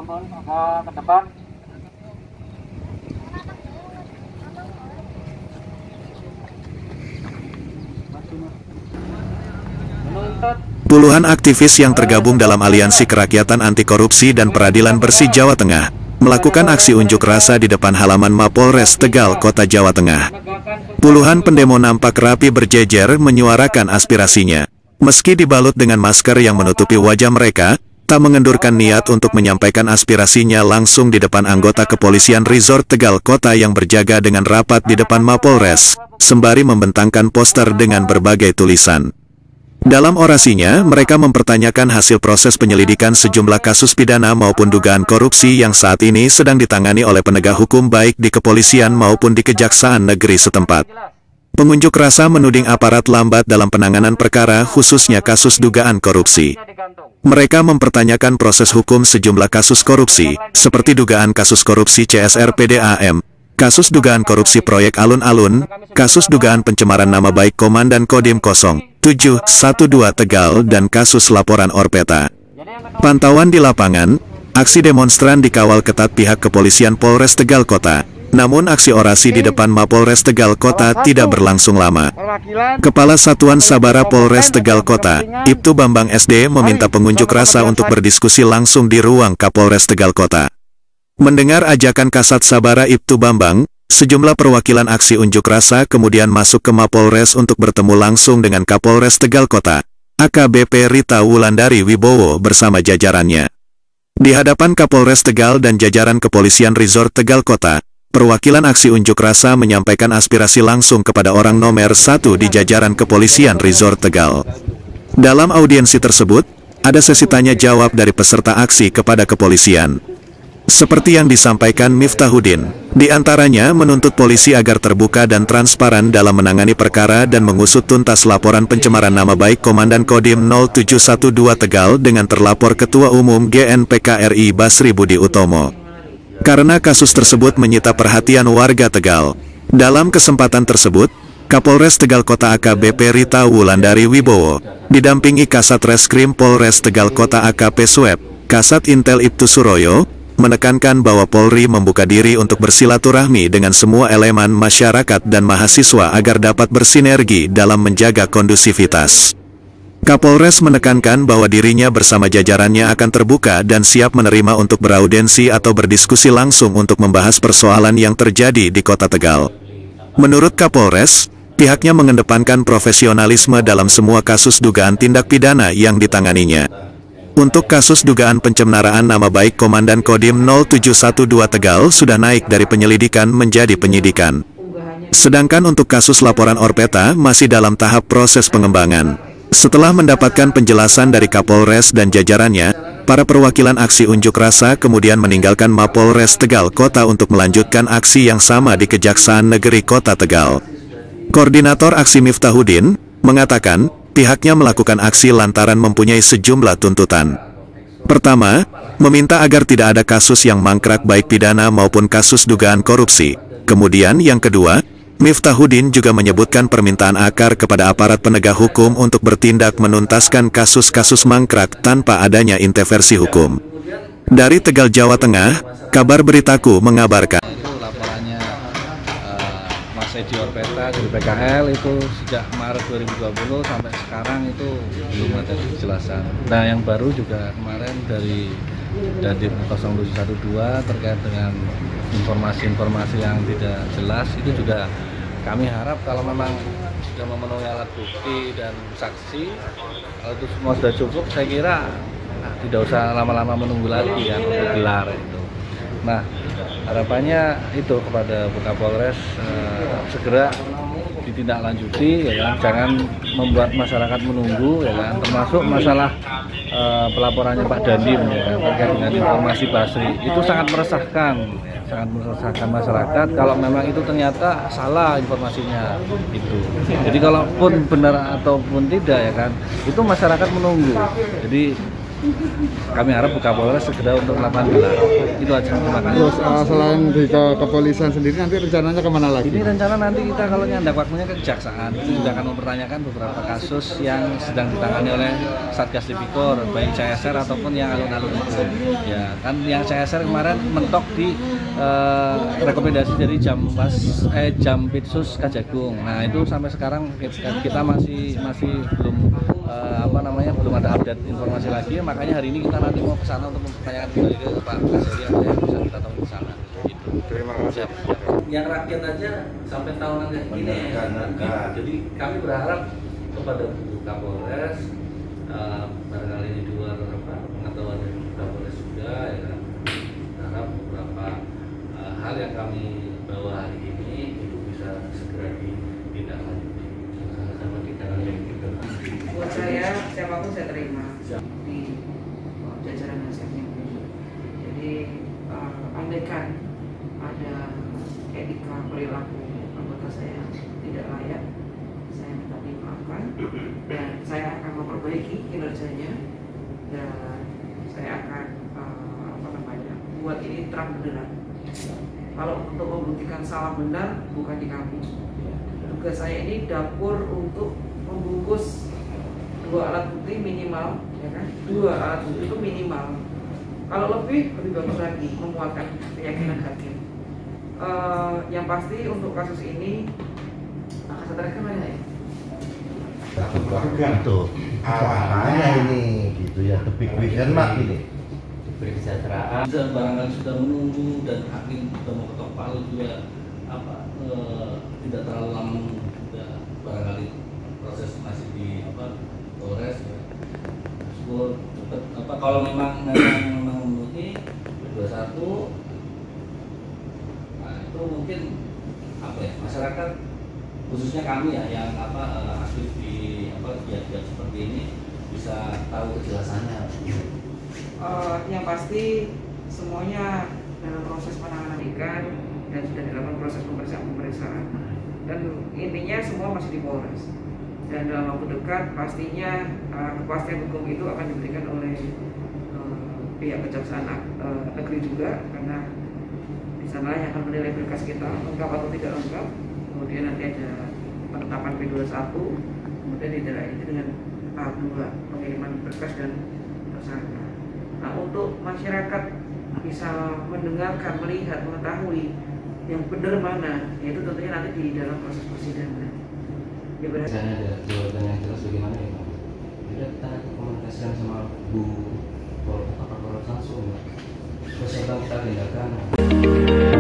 Teman-teman agak ke depan. Menuntut Puluhan aktivis yang tergabung dalam Aliansi Kerakyatan Anti Korupsi dan Peradilan Bersih Jawa Tengah melakukan aksi unjuk rasa di depan halaman Mapolres Tegal, Kota Jawa Tengah. Puluhan pendemo nampak rapi berjejer menyuarakan aspirasinya. Meski dibalut dengan masker yang menutupi wajah mereka, tak mengendurkan niat untuk menyampaikan aspirasinya langsung di depan anggota kepolisian Resort Tegal Kota yang berjaga dengan rapat di depan Mapolres, sembari membentangkan poster dengan berbagai tulisan. Dalam orasinya, mereka mempertanyakan hasil proses penyelidikan sejumlah kasus pidana maupun dugaan korupsi yang saat ini sedang ditangani oleh penegak hukum baik di kepolisian maupun di Kejaksaan Negeri setempat. Pengunjuk rasa menuding aparat lambat dalam penanganan perkara khususnya kasus dugaan korupsi. Mereka mempertanyakan proses hukum sejumlah kasus korupsi, seperti dugaan kasus korupsi CSR PDAM, kasus dugaan korupsi proyek alun-alun, kasus dugaan pencemaran nama baik Komandan Kodim 0712 Tegal dan kasus laporan Orpeta. Pantauan di lapangan, aksi demonstran dikawal ketat pihak kepolisian Polres Tegal Kota. Namun aksi orasi di depan Mapolres Tegal Kota tidak berlangsung lama. Kepala Satuan Sabara Polres Tegal Kota, Ibtu Bambang SD meminta pengunjuk rasa untuk berdiskusi langsung di ruang Kapolres Tegal Kota. Mendengar ajakan Kasat Sabara Ibtu Bambang, sejumlah perwakilan aksi unjuk rasa kemudian masuk ke Mapolres untuk bertemu langsung dengan Kapolres Tegal Kota, AKBP Rita Wulandari Wibowo bersama jajarannya. Di hadapan Kapolres Tegal dan jajaran kepolisian Resort Tegal Kota, perwakilan aksi unjuk rasa menyampaikan aspirasi langsung kepada orang nomor 1 di jajaran kepolisian Resort Tegal. Dalam audiensi tersebut, ada sesi tanya jawab dari peserta aksi kepada kepolisian. Seperti yang disampaikan Miftahuddin, di antaranya menuntut polisi agar terbuka dan transparan dalam menangani perkara dan mengusut tuntas laporan pencemaran nama baik Komandan Kodim 0712 Tegal dengan terlapor Ketua Umum GNPK RI Basri Budi Utomo. Karena kasus tersebut menyita perhatian warga Tegal. Dalam kesempatan tersebut, Kapolres Tegal Kota AKBP Rita Wulandari Wibowo, didampingi Kasat Reskrim Polres Tegal Kota AKP Swep, Kasat Intel Ibtu Suroyo, menekankan bahwa Polri membuka diri untuk bersilaturahmi dengan semua elemen masyarakat dan mahasiswa agar dapat bersinergi dalam menjaga kondusivitas. Kapolres menekankan bahwa dirinya bersama jajarannya akan terbuka dan siap menerima untuk beraudiensi atau berdiskusi langsung untuk membahas persoalan yang terjadi di Kota Tegal. Menurut Kapolres, pihaknya mengedepankan profesionalisme dalam semua kasus dugaan tindak pidana yang ditanganinya. Untuk kasus dugaan pencemaran nama baik Komandan Kodim 0712 Tegal sudah naik dari penyelidikan menjadi penyidikan. Sedangkan untuk kasus laporan Orpeta masih dalam tahap proses pengembangan. Setelah mendapatkan penjelasan dari Kapolres dan jajarannya, para perwakilan aksi unjuk rasa kemudian meninggalkan Mapolres Tegal Kota untuk melanjutkan aksi yang sama di Kejaksaan Negeri Kota Tegal. Koordinator aksi Miftahuddin mengatakan, pihaknya melakukan aksi lantaran mempunyai sejumlah tuntutan. Pertama, meminta agar tidak ada kasus yang mangkrak baik pidana maupun kasus dugaan korupsi. Kemudian yang kedua, Miftahuddin juga menyebutkan permintaan akar kepada aparat penegak hukum untuk bertindak menuntaskan kasus-kasus mangkrak tanpa adanya intervensi hukum. Dari Tegal, Jawa Tengah, Kabar Beritaku mengabarkan. Edi Orpeta dari PKL itu sejak Maret 2020 sampai sekarang itu belum ada kejelasan. Nah, yang baru juga kemarin dari Dandim 0712 terkait dengan informasi-informasi yang tidak jelas itu juga kami harap kalau memang sudah memenuhi alat bukti dan saksi, kalau itu semua sudah cukup, saya kira tidak usah lama-lama menunggu lagi ya untuk gelar itu. Nah, harapannya itu kepada Kapolres segera ditindaklanjuti, ya kan, jangan membuat masyarakat menunggu, ya kan, termasuk masalah pelaporannya Pak Dandim, ya kan, terkait dengan informasi Basri itu sangat meresahkan masyarakat kalau memang itu ternyata salah informasinya itu. Jadi kalaupun benar ataupun tidak, ya kan, itu masyarakat menunggu. Jadi kami harap Bu Kapolres segera untuk melakukan gelar. Itu aja. Terima kasih. Terus selain di kepolisian sendiri nanti rencananya kemana lagi? Ini rencana nanti kita kalau nyandak waktunya ke kejaksaan, itu juga akan mempertanyakan beberapa kasus yang sedang ditangani oleh Satgas Tipikor, baik CSR ataupun yang alun-alun itu. Ya kan yang CSR kemarin mentok di rekomendasi dari Jampitsus Kajagung. Nah itu sampai sekarang kita masih belum belum ada update informasi lagi. Makanya hari ini kita nanti mau ke sana untuk mempertanyakan kembali ke Pak Kaseri apa yang bisa kita tahu di sana. Gitu. Terima kasih. Yang rakyat aja sampai tahunan kayak gini ya. Jadi kami berharap kepada Bu Kapolres, barangkali di luar pengetahuan dari Bu Kapolres juga, ya kan. Berharap beberapa hal yang kami bawa hari ini itu bisa segera ditindaklanjuti. Sama ditindaklanjuti. Buat saya, siapapun saya terima di jajaran nasibnya. Jadi andaikan ada etika perilaku anggota saya tidak layak, saya minta dimaafkan dan saya akan memperbaiki kinerjanya dan saya akan buat ini terang benderang. Kalau untuk membuktikan salah benar bukan di kami. Tugas saya ini dapur untuk membungkus 2 alat bukti minimal, ya kan? 2 alat bukti itu minimal. Kalau lebih bagus lagi, menguatkan keyakinan hakim. Yang pasti untuk kasus ini akan seterusnya mana ya? Itu awalnya ini gitu ya, the big vision mak ini Kesejahteraan barangkali sudah menunggu dan hakim sudah mau ketok palu juga tidak terlalu lama juga, barangkali proses masih di Polres ya. Cepat kalau memang memenuhi 21, nah itu mungkin masyarakat khususnya kami ya yang aktif di giat-giat seperti ini bisa tahu kejelasannya. Yang pasti semuanya dalam proses penanganan ikan dan sudah dilakukan proses pemeriksaan dan intinya semua masih di Polres dan dalam waktu dekat pastinya kepastian hukum itu akan diberikan oleh pihak kejaksaan negeri juga karena di sana yang akan menilai berkas kita lengkap atau tidak lengkap, kemudian nanti ada penetapan P21, kemudian ditindaklanjuti dengan tahap 2 pengiriman berkas dan tersangka. Nah, untuk masyarakat bisa mendengarkan, melihat, mengetahui yang benar mana, yaitu tentunya nanti di dalam proses persidangan. Ya benar. Misalnya ada jawaban yang jelas bagaimana ya Pak? Tidak, kita komunikasikan sama Bu Kapolres langsung. Terus kita tindakan.